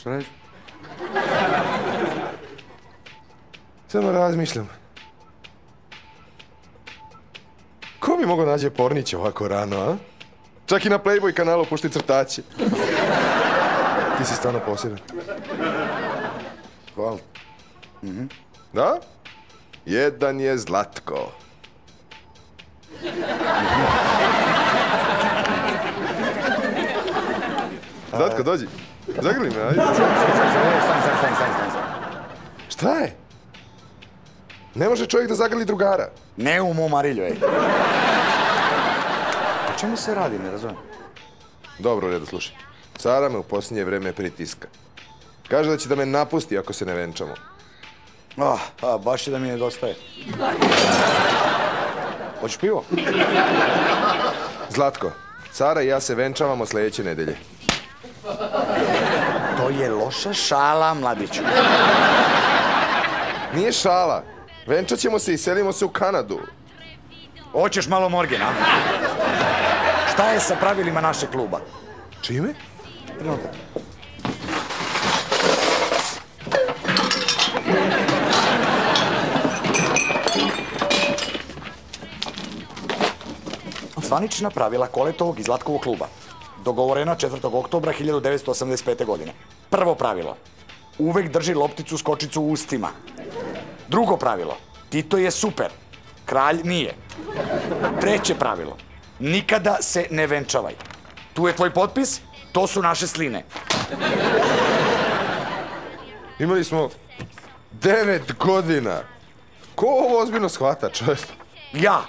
Šta radiš? Samo razmišljam. Ko bi mogao nađe porniće ovako rano, a? Čak i na Playboy kanalu pušti crtači. Ti si stvarno posjedan. Hvala. Da? Jedan je Zlatko. Zlatko, dođi. Zagrli me, ajde. Stani. Šta je? Ne može čovjek da zagrli drugara. Ne u mom Marilju, ej. O čemu se radi, ne razumijem? Dobro, u redu, slušaj. Sara me u posljednje vreme pritiska. Kaže da će da me napusti ako se ne venčamo. Baš je da mi nedostaje. Hoćeš pivo? Zlatko, Sara i ja se venčavamo sljedeće nedelje. To je loša šala, mladiću. Nije šala. Venčat ćemo se i selimo se u Kanadu. Hoćeš malo morgen, a? Šta je sa pravilima našeg kluba? Čime? Trenutak. Zvanična pravila Koletovog i Zlatkovog kluba. Dogovorena 4. oktobra 1985. godine. Prvo pravilo. Uvek drži lopticu skočicu u ustima. Drugo pravilo. Tito je super. Kralj nije. Treće pravilo. Nikada se ne venčavaj. Tu je tvoj potpis, to su naše sline. Imali smo 9 godina. Ko ovo ozbiljno shvata, čovjek? Ja.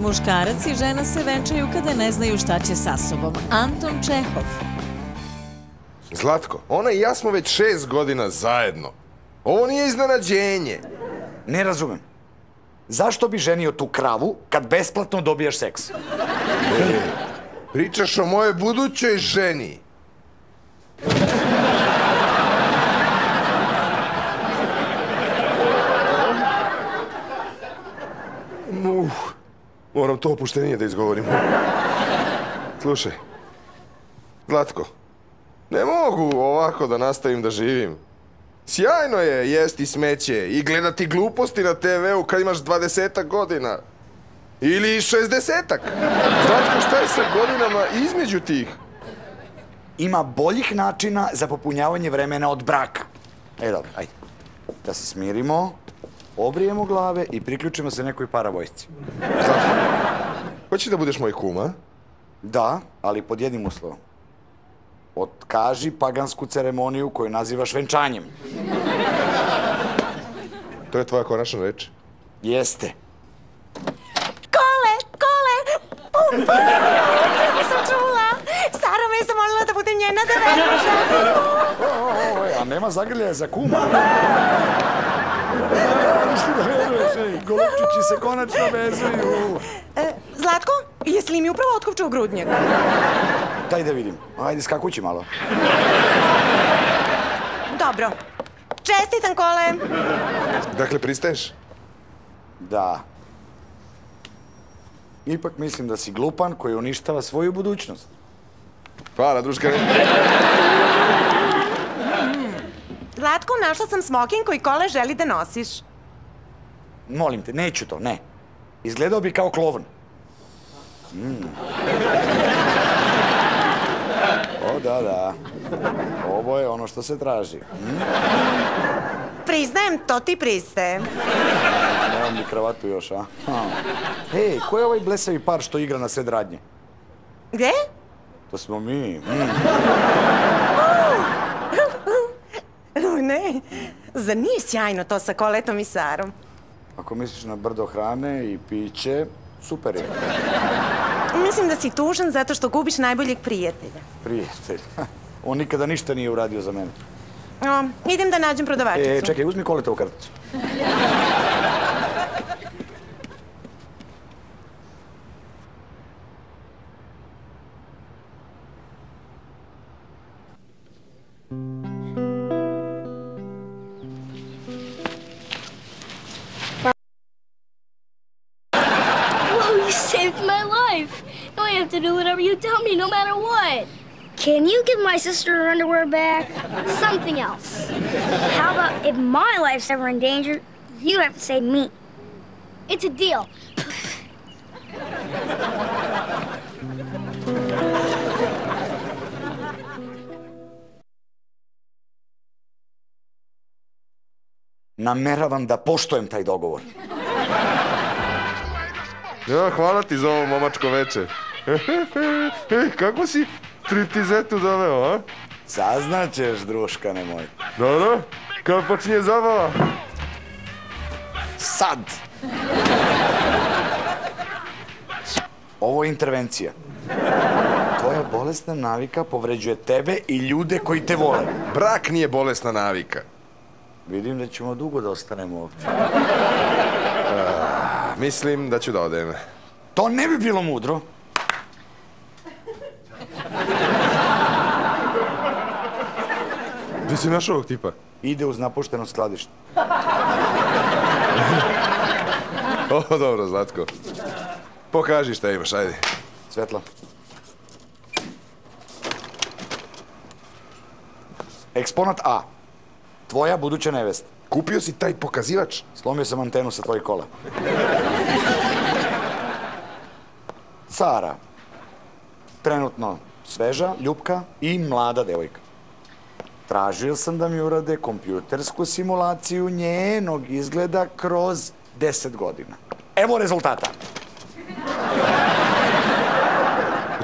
Muškarac i žena se venčaju kada ne znaju šta će sa sobom. Anton Čehov. Zlatko, ona i ja smo već 6 godina zajedno. Ovo nije iznenađenje. Ne razumem. Zašto bi ženio tu kravu kad besplatno dobijaš seks? Pričaš o mojoj budućoj ženi. Moram to opuštenije da izgovorim. Slušaj, Zlatko, ne mogu ovako da nastavim da živim. Sjajno je jesti smeće i gledati gluposti na TV-u kad imaš 20 godina. Ili 60-ak. Zlatko, šta je sa godinama između tih? Ima boljih načina za popunjavanje vremena od braka. Dobro, ajde. Da se smirimo, obrijemo glave i priključimo se nekoj paravojsci. Zlatko, hoćeš da budeš moj kum, a? Da, ali pod jednim uslovom. Otkaži pagansku ceremoniju koju nazivaš venčanjem. To je tvoja konačna reč? Jeste. Kole! Upravo sam čula. Sara me je zamolila da budem njena da venčam. A nema zagrljaja za kuma? Ništa da veruješ, golupčići se konačno vezuju. Zlatko, jesi li mi upravo otkopčao grudnjak? Daj da vidim. Ajde, skakući malo. Dobro. Čestitam, Kole. Dakle, pristaješ? Da. Ipak mislim da si glupan koji uništava svoju budućnost. Hvala, druškane. Zlatko, našla sam smoking koji Kole želi da nosiš. Molim te, neću to, ne. Izgledao bi kao klovn. O, da. Ovo je ono što se traži. Priznajem, to ti pristaje. Nemam mi kravatu još, a? Ej, ko je ovaj blesavi par što igra na sred radnje? Gde? To smo mi. Ne, zar nije sjajno to sa Koletom i Sarom? Ako misliš na brdo hrane i piće, super je. Mislim da si tužan zato što gubiš najboljeg prijatelja. Prijatelj. On nikada ništa nije uradio za mene. Idem da nađem prodavačicu. Čekaj, uzmi Koletovu karticu. It's my life. Now I have to do whatever you tell me, no matter what. Can you give my sister her underwear back? Something else. How about if my life's ever in danger, you have to save me? It's a deal. Nameravam da poštujem taj dogovor. Ja, hvala ti za ovo momačko veče. Ej, kako si striptizetu doveo, a? Saznaćeš, druškane moj. Da, kad počinje zabava? Sad! Ovo je intervencija. Tvoja bolesna navika povređuje tebe i ljude koji te vole. Brak nije bolesna navika. Vidim da ćemo dugo da ostanemo ovdje. Mislim da ću da odem. To ne bi bilo mudro. Gdje si našao ovog tipa? Ide uz napušteno skladište. O, dobro, Zlatko. Pokaži šta imaš, ajde. Svetla. Eksponat A. Tvoja buduća nevesta. Kupio si taj pokazivač? Slomio sam antenu sa tvojih kola. Sara. Trenutno sveža, ljupka i mlada devojka. Tražio sam da mi urade kompjutersku simulaciju njenog izgleda kroz 10 godina. Evo rezultata.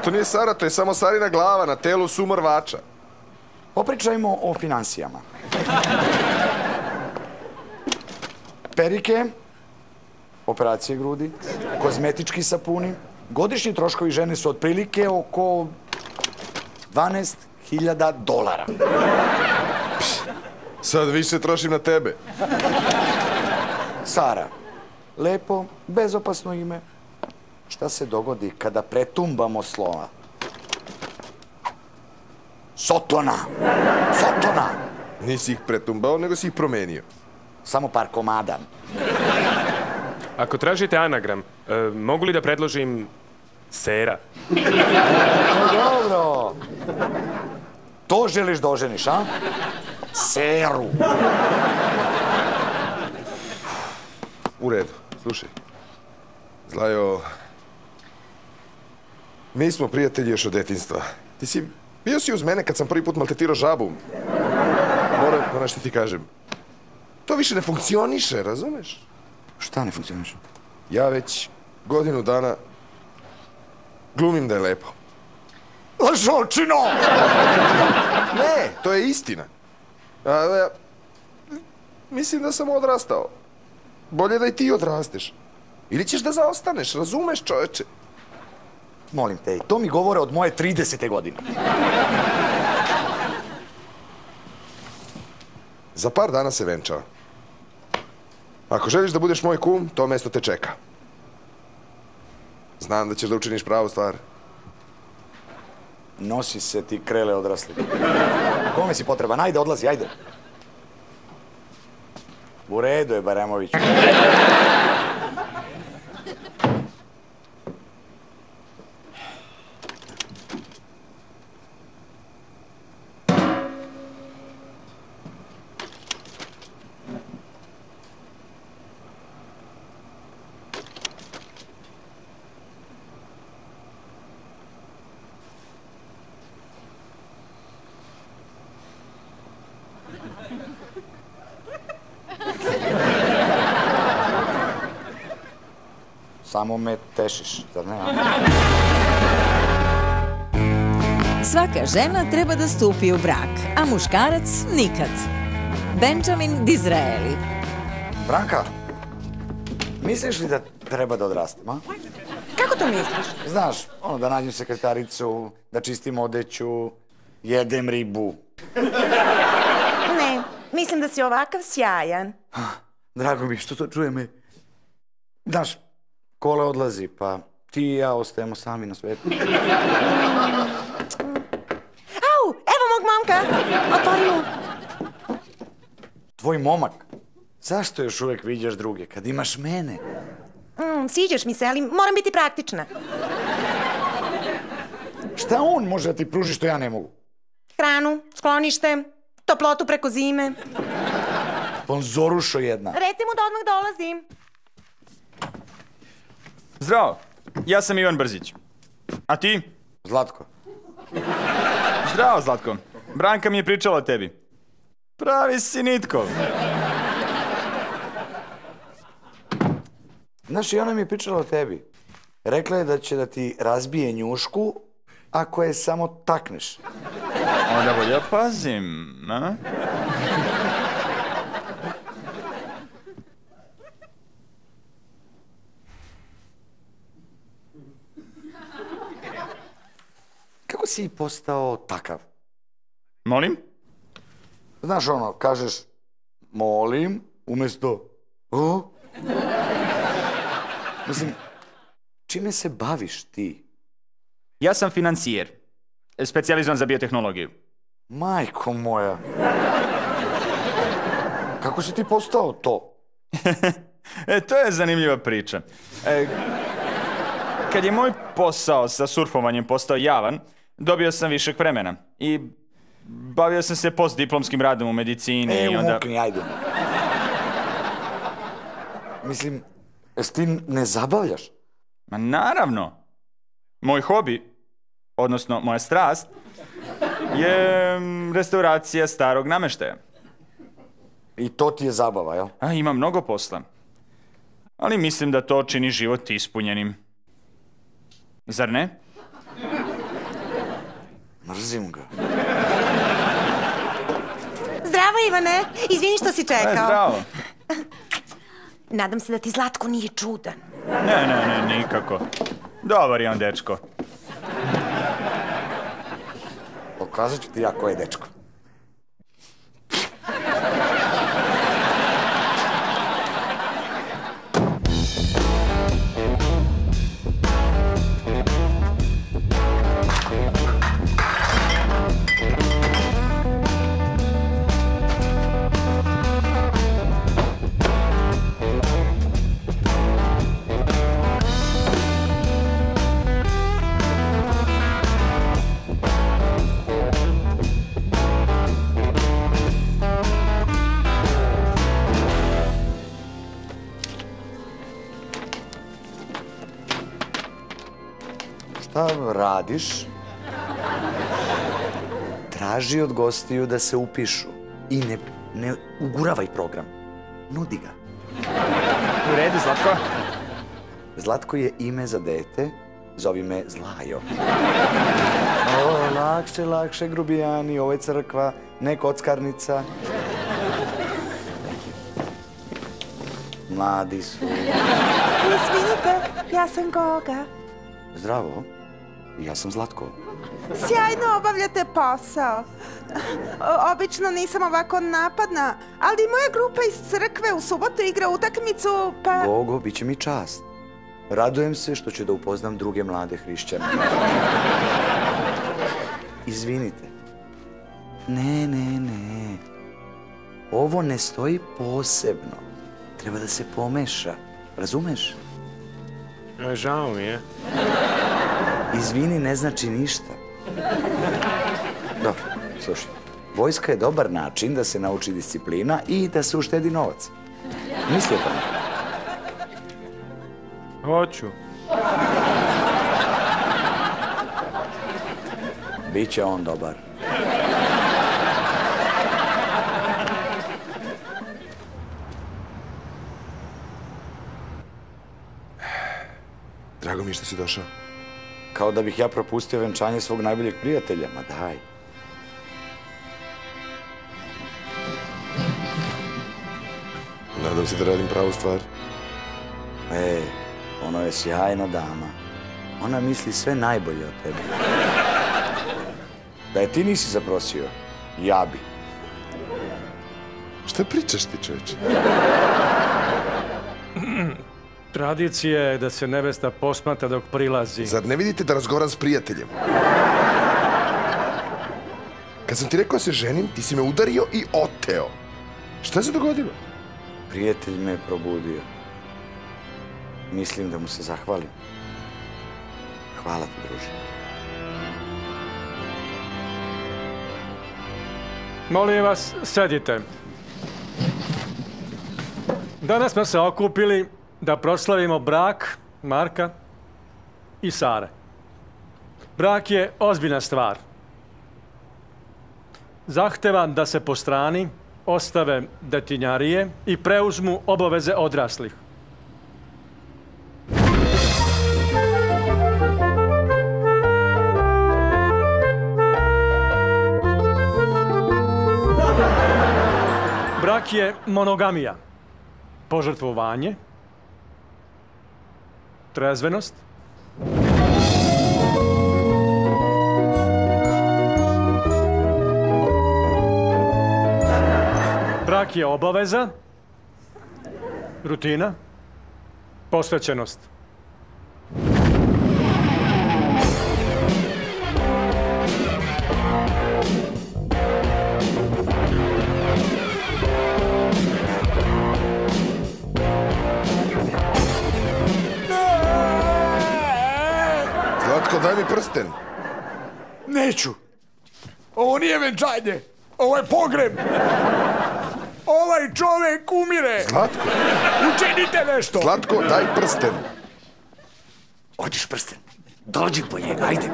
To nije Sara, to je samo Sarina glava na telu sumorvača. Popričajmo o finansijama. Perike, operacije grudi, kozmetički sapuni. Godišnji troškovi žene su otprilike oko $12.000. Sad više trošim na tebe. Sara, lepo, bezopasno ime. Šta se dogodi kada pretumbamo slova? Sotona! Sotona! Nisi ih pretumbao, nego si ih promenio. Samo par komada. Ako tražite anagram, mogu li da predložim Sera? Dobro. To želiš da oženiš, a? Seru. U redu, slušaj. Zlajo, mi smo prijatelji još od detinjstva. Bio si uz mene kad sam prvi put maltretirao žabu. Moram da nešto ti kažem. To više ne funkcioniše, razumeš? Šta ne funkcioniš? Ja već godinu dana glumim da je lepo. Lažočino! Ne, to je istina. Mislim da sam odrastao. Bolje da i ti odrasteš. Ili ćeš da zaostaneš, razumeš, čoveče? Molim te, to mi govore od moje 30. godine. Za par dana se venčava. Ako želiš da budeš moj kum, to mesto te čeka. Znam da ćeš da učiniš pravu stvar. Nosi se ti krele odrasli. Kome si potreban? Ajde, odlazi, ajde. U redu je, Baremović. Samo me tešiš, zar ne? Svaka žena treba da stupi u brak, a muškarac nikad. Benjamin Disraeli. Branka, misliš li da treba da odrastem, a? Kako to misliš? Znaš, da nađem sekretaricu, da čistim odeću, jedem ribu. Ne, mislim da si ovakav sjajan. Drago mi što to čuje me. Znaš, Kola odlazi, pa ti i ja ostajemo sami na svijetu. Au, evo mog momka. Otvori mu. Tvoj momak? Zašto još uvijek viđaš druge kad imaš mene? Stefan, sviđaš mi se, ali moram biti praktična. Šta on može da ti pruži što ja ne mogu? Hranu, sklonište, toplotu preko zime. Sponzorušo jedna. Reci mu da odmah dolazim. Zdravo, ja sam Ivan Brzić. A ti? Zlatko. Zdravo, Zlatko. Branka mi je pričala o tebi. Pravi si nitko. Znaš, i ona mi je pričala o tebi. Rekla je da će da ti razbije njušku ako je samo takneš. Onda bolje ja pazim, a? Kako si postao takav? Molim? Znaš ono, kažeš molim umjesto o? Mislim, čime se baviš ti? Ja sam financijer. Specijalizovan za biotehnologiju. Majko moja. Kako si ti postao to? To je zanimljiva priča. Kad je moj posao sa surfovanjem postao javan, dobio sam višak vremena. I bavio sam se postdiplomskim radom u medicini i onda... Umukni, ajde. Mislim, jesi ti ne zabavljaš? Ma naravno. Moj hobi, odnosno moja strast, je restauracija starog namještaja. I to ti je zabava, jel? A ima mnogo posla. Ali mislim da to čini život ispunjenim. Zar ne? Mrzim ga. Zdravo, Ivane. Izvini što si čekao. Zdravo. Nadam se da ti Zlatko nije čudan. Ne, nikako. Dobar je on dečko. Pokazat ću ti ja ko je dečko. Šta radiš? Traži od gostiju da se upišu i ne uguravaj program. Nudi ga. U redu, Zlatko. Zlatko je ime za dete, zovi me Zlajo. Lakše, grubijani, ovo je crkva, ne kockarnica. Mladi su. Izvinite, ja sam Goga. Zdravo, ja sam Zlatko. Sjajno obavljate posao. Obično nisam ovako napadna, ali moja grupa iz crkve u subotu igra utakmicu, pa... Gogo, bit će mi čast. Radujem se što ću da upoznam druge mlade hrišćane. Izvinite. Ne. Ovo ne stoji posebno. Treba da se pomeša. Razumeš? Žao mi je. Izvini ne znači ništa. Dobro, slušaj. Vojska je dobar način da se nauči disciplina i da se uštedi novac. Misli o tome. Hoću. Biće on dobar. Drago mi je što si došao. Kao da bih ja propustio venčanje svog najboljeg prijatelja. Ma daj. Nadam se da radim pravu stvar. Ono je sjajna dama. Ona misli sve najbolje o tebi. Da je ti nisi zaprosio, ja bi. Šta pričaš ti, čoveče? Tradicija je da se nevesta posmatra dok prilazi. Zar ne vidite da razgovaram s prijateljem? Kad sam ti rekao da se ženim, ti si me udario i oteo. Šta se dogodilo? Prijatelj me je probudio. Mislim da mu se zahvalim. Hvala ti, druže. Molim vas, sedite. Danas smo se okupili da proslavimo brak Marka i Sare. Brak je ozbiljna stvar. Zahtevam da se po strani ostave detinjarije i preuzmu obaveze odraslih. Brak je monogamija, požrtvovanje, trezvenost, brak je obaveza, rutina, posvećenost. Zlatko, daj mi prsten. Neću. Ovo nije venčanje. Ovo je pogreb. Ovaj čovek umire. Zlatko. Učinite nešto. Zlatko, daj prsten. Hoćeš prsten? Dođi po njega, ajde.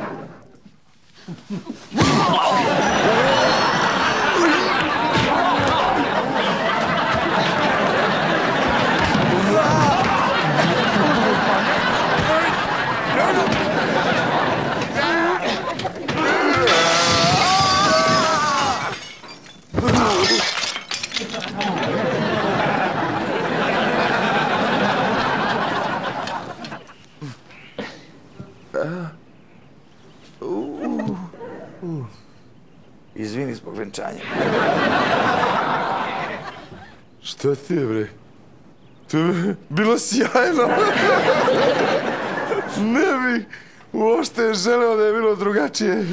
Izvini zbog venčanja. Šta ti je, bre? To je bilo sjajno. Ne bi uopšte želeo da je bilo drugačije.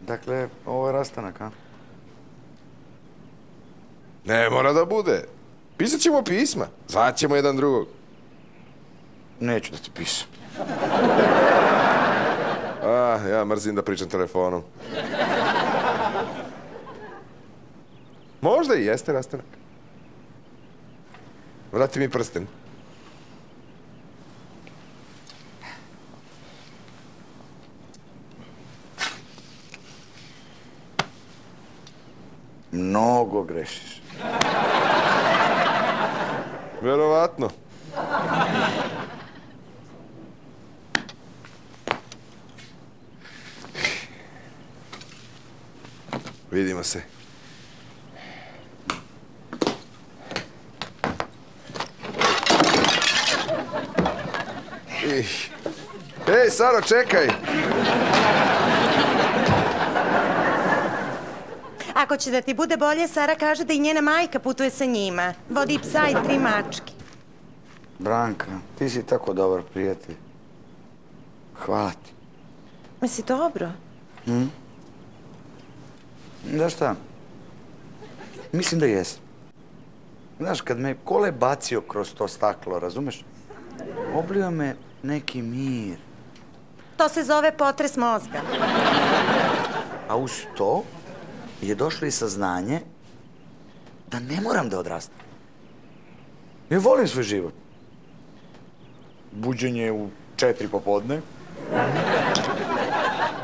Dakle, ovo je rastanak, a? Ne mora da bude. Pisat ćemo pisma. Zvat ćemo jedan drugog. Neću da ti pišem. Ja mrzim da pričam telefonom. Možda i jeste rastanak. Vrati mi prsten. Mnogo grešiš. Verovatno. Vidimo se. Ej, Saro, čekaj! Ako će da ti bude bolje, Sara kaže da i njena majka putuje sa njima. Vodi i psa i 3 mačke. Branka, ti si tako dobar prijatelj. Hvala ti. Jesi dobro? Znaš šta? Mislim da jesam. Znaš, kad me Kole bacio kroz to staklo, razumeš? Oblio me neki mir. To se zove potres mozga. A uz to je došlo i saznanje da ne moram da odrastam. Ja volim svoj život. Buđenje u 4 popodne.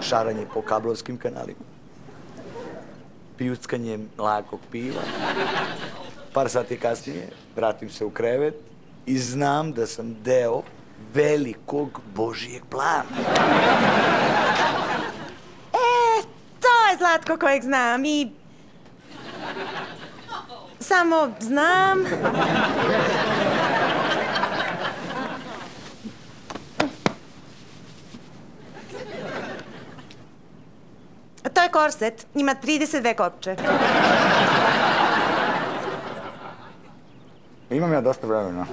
Šaranje po kablovskim kanalima. Pijuckanje lakog piva. Par sati kasnije vratim se u krevet i znam da sam deo velikog Božijeg plana. To je Zlatko kojeg znam i... Samo znam... To je korset. Ima 32 kopče. Imam ja dosta vremena.